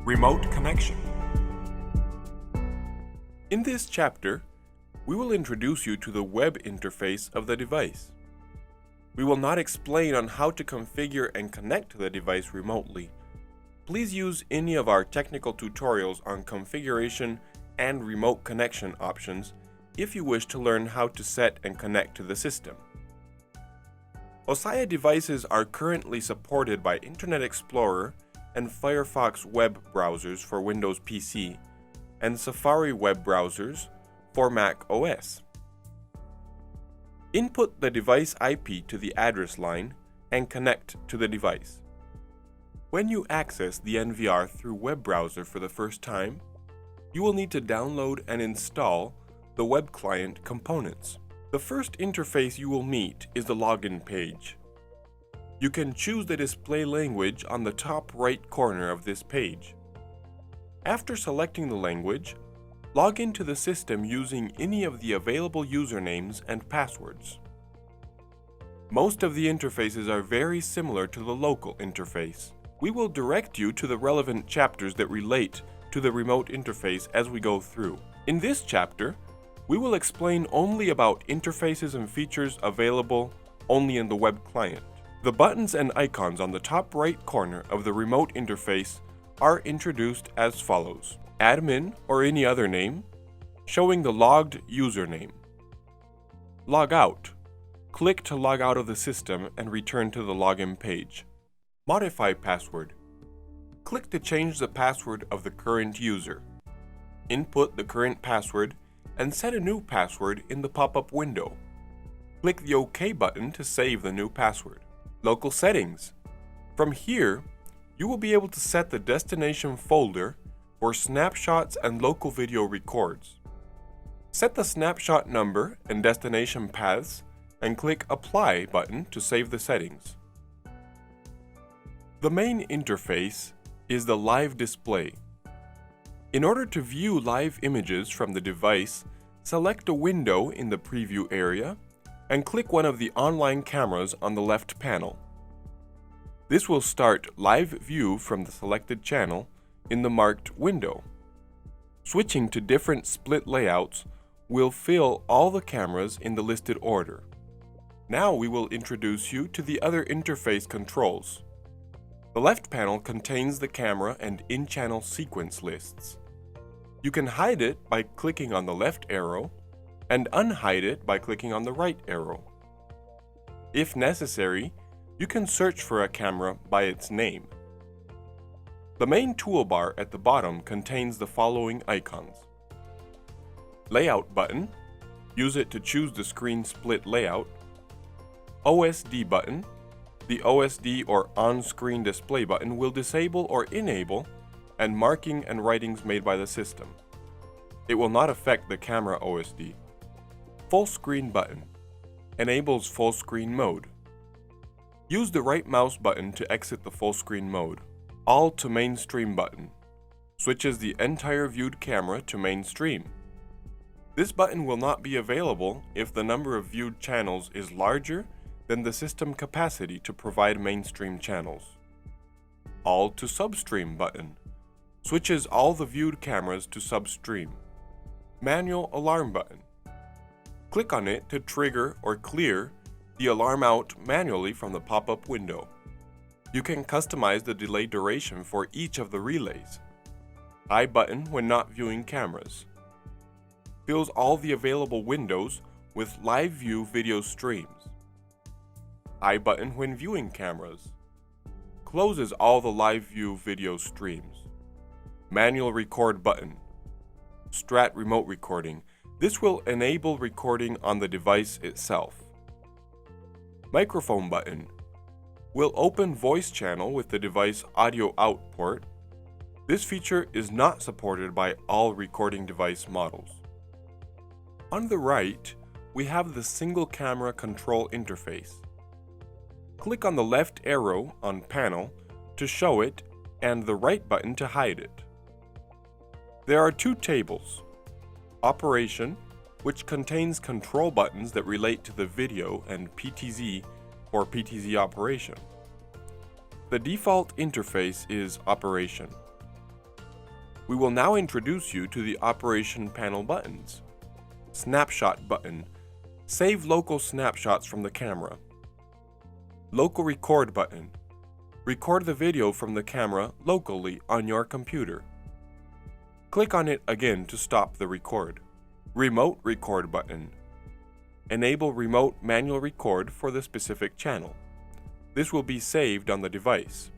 Remote connection. In this chapter, we will introduce you to the web interface of the device. We will not explain on how to configure and connect to the device remotely. Please use any of our technical tutorials on configuration and remote connection options if you wish to learn how to set and connect to the system. Ossia devices are currently supported by Internet Explorer and Firefox web browsers for Windows PC and Safari web browsers for Mac OS. Input the device IP to the address line and connect to the device. When you access the NVR through web browser for the first time, you will need to download and install the web client components. The first interface you will meet is the login page. You can choose the display language on the top right corner of this page. After selecting the language, log into the system using any of the available usernames and passwords. Most of the interfaces are very similar to the local interface. We will direct you to the relevant chapters that relate to the remote interface as we go through. In this chapter, we will explain only about interfaces and features available only in the web client. The buttons and icons on the top right corner of the remote interface are introduced as follows: admin or any other name, showing the logged username. Log out. Click to log out of the system and return to the login page. Modify password. Click to change the password of the current user. Input the current password and set a new password in the pop-up window. Click the OK button to save the new password. Local settings. From here, you will be able to set the destination folder for snapshots and local video records. Set the snapshot number and destination paths and click Apply button to save the settings. The main interface is the live display. In order to view live images from the device, select a window in the preview area and click one of the online cameras on the left panel. This will start live view from the selected channel in the marked window. Switching to different split layouts will fill all the cameras in the listed order. Now we will introduce you to the other interface controls. The left panel contains the camera and in-channel sequence lists. You can hide it by clicking on the left arrow and unhide it by clicking on the right arrow. If necessary, you can search for a camera by its name. The main toolbar at the bottom contains the following icons. Layout button. Use it to choose the screen split layout. OSD button. The OSD or on-screen display button will disable or enable and marking and writings made by the system. It will not affect the camera OSD. Full screen button. Enables full screen mode. Use the right mouse button to exit the full screen mode. All to mainstream button. Switches the entire viewed camera to mainstream. This button will not be available if the number of viewed channels is larger than the system capacity to provide mainstream channels. All to substream button. Switches all the viewed cameras to substream. Manual alarm button. Click on it to trigger or clear the alarm out manually from the pop-up window. You can customize the delay duration for each of the relays. I button when not viewing cameras. Fills all the available windows with live view video streams. I button when viewing cameras. Closes all the live view video streams. Manual record button. Strat remote recording. This will enable recording on the device itself. Microphone button. Will open voice channel with the device audio out port. This feature is not supported by all recording device models. On the right, we have the single camera control interface. Click on the left arrow on panel to show it and the right button to hide it. There are two tables. Operation, which contains control buttons that relate to the video, and PTZ for PTZ operation. The default interface is Operation. We will now introduce you to the operation panel buttons. Snapshot button. Save local snapshots from the camera. Local record button. Record the video from the camera locally on your computer. Click on it again to stop the record. Remote record button. Enable remote manual record for the specific channel. This will be saved on the device.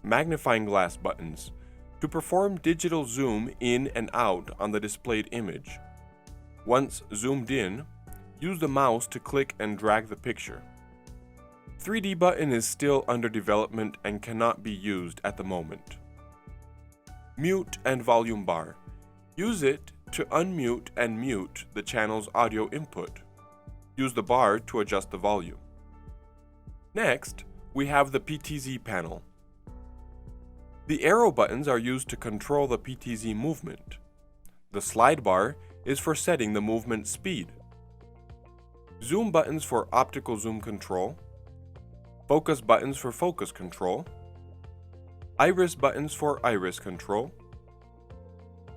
Magnifying glass buttons. To perform digital zoom in and out on the displayed image. Once zoomed in, use the mouse to click and drag the picture. 3D button is still under development and cannot be used at the moment. Mute and volume bar. Use it to unmute and mute the channel's audio input. Use the bar to adjust the volume. Next, we have the PTZ panel. The arrow buttons are used to control the PTZ movement. The slide bar is for setting the movement speed. Zoom buttons for optical zoom control. Focus buttons for focus control. Iris buttons for iris control.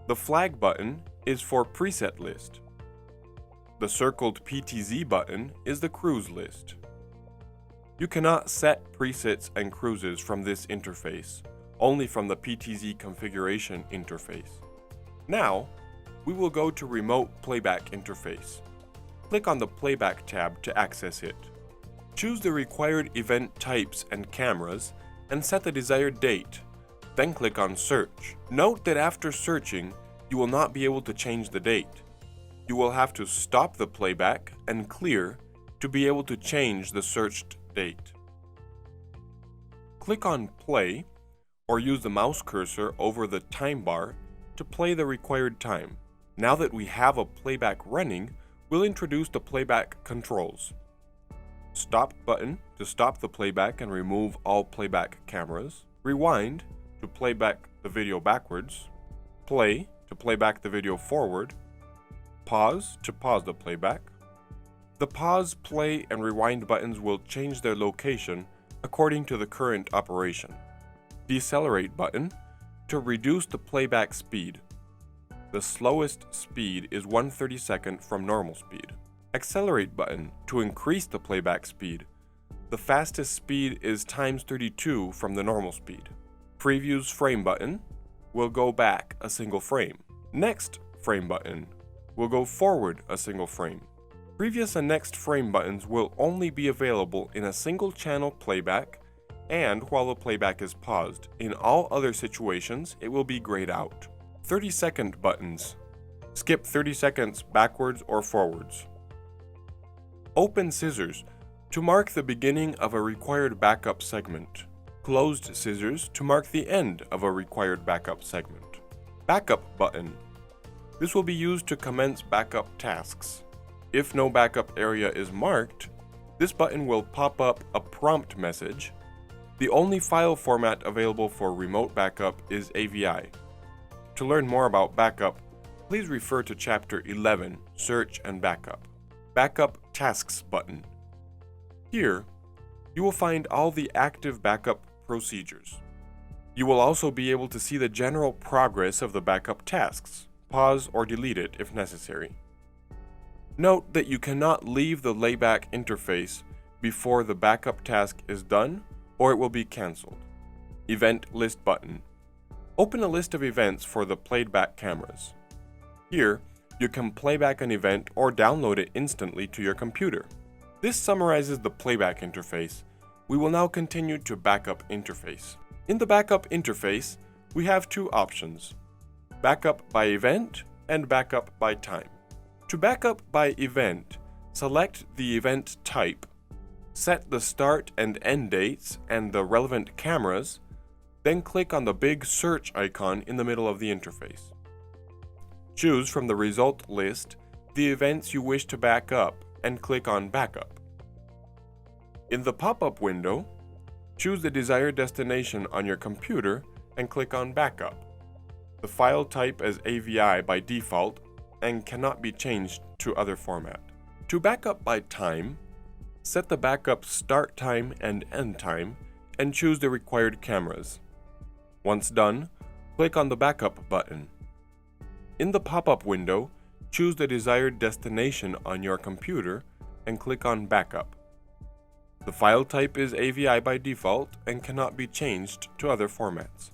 The flag button is for preset list. The circled PTZ button is the cruise list. You cannot set presets and cruises from this interface, only from the PTZ configuration interface. Now, we will go to Remote Playback Interface. Click on the Playback tab to access it. Choose the required event types and cameras and set the desired date. Then click on Search. Note that after searching, you will not be able to change the date. You will have to stop the playback and clear to be able to change the searched date. Click on Play or use the mouse cursor over the time bar to play the required time. Now that we have a playback running, we'll introduce the playback controls. Stop button to stop the playback and remove all playback cameras. Rewind to play back the video backwards. Play to play back the video forward. Pause to pause the playback. The pause, play, and rewind buttons will change their location according to the current operation. Decelerate button to reduce the playback speed. The slowest speed is 1/32 from normal speed. Accelerate button to increase the playback speed. The fastest speed is ×32 from the normal speed. Previews frame button will go back a single frame. Next frame button will go forward a single frame. Previous and next frame buttons will only be available in a single channel playback and while the playback is paused. In all other situations, it will be grayed out. 30-second buttons. Skip 30 seconds backwards or forwards. Open scissors to mark the beginning of a required backup segment. Closed scissors to mark the end of a required backup segment. Backup button. This will be used to commence backup tasks. If no backup area is marked, this button will pop up a prompt message. The only file format available for remote backup is AVI. To learn more about backup, please refer to Chapter 11, Search and Backup. Backup Tasks button. Here, you will find all the active backup procedures. You will also be able to see the general progress of the backup tasks. Pause or delete it if necessary. Note that you cannot leave the layback interface before the backup task is done or it will be cancelled. Event List button. Open a list of events for the played back cameras. Here, you can play back an event or download it instantly to your computer. This summarizes the playback interface. We will now continue to backup interface. In the backup interface, we have two options: backup by event and backup by time. To backup by event, select the event type, set the start and end dates and the relevant cameras, then click on the big search icon in the middle of the interface. Choose from the result list the events you wish to back up and click on Backup. In the pop-up window, choose the desired destination on your computer and click on Backup. The file type as AVI by default and cannot be changed to other format. To backup by time, set the backup start time and end time and choose the required cameras. Once done, Click on the Backup button. In the pop-up window, choose the desired destination on your computer and click on Backup. The file type is AVI by default and cannot be changed to other formats.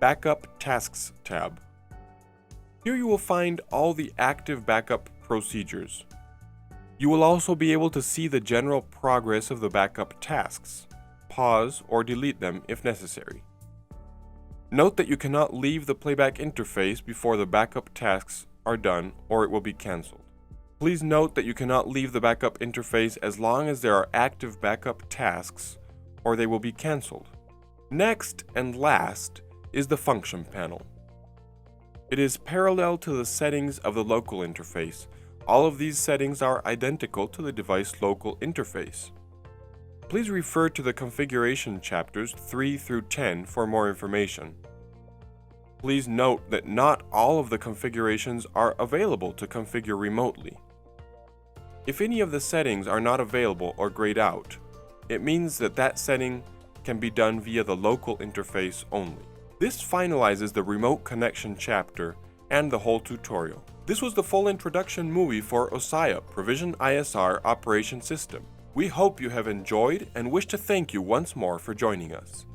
Backup Tasks tab. Here you will find all the active backup procedures. You will also be able to see the general progress of the backup tasks, pause or delete them if necessary. Note that you cannot leave the playback interface before the backup tasks are done or it will be cancelled. Please note that you cannot leave the backup interface as long as there are active backup tasks or they will be cancelled. Next and last is the function panel. It is parallel to the settings of the local interface. All of these settings are identical to the device local interface. Please refer to the configuration chapters 3 through 10 for more information. Please note that not all of the configurations are available to configure remotely. If any of the settings are not available or grayed out, it means that that setting can be done via the local interface only. This finalizes the remote connection chapter and the whole tutorial. This was the full introduction movie for Ossia Provision ISR Operation System. We hope you have enjoyed and wish to thank you once more for joining us.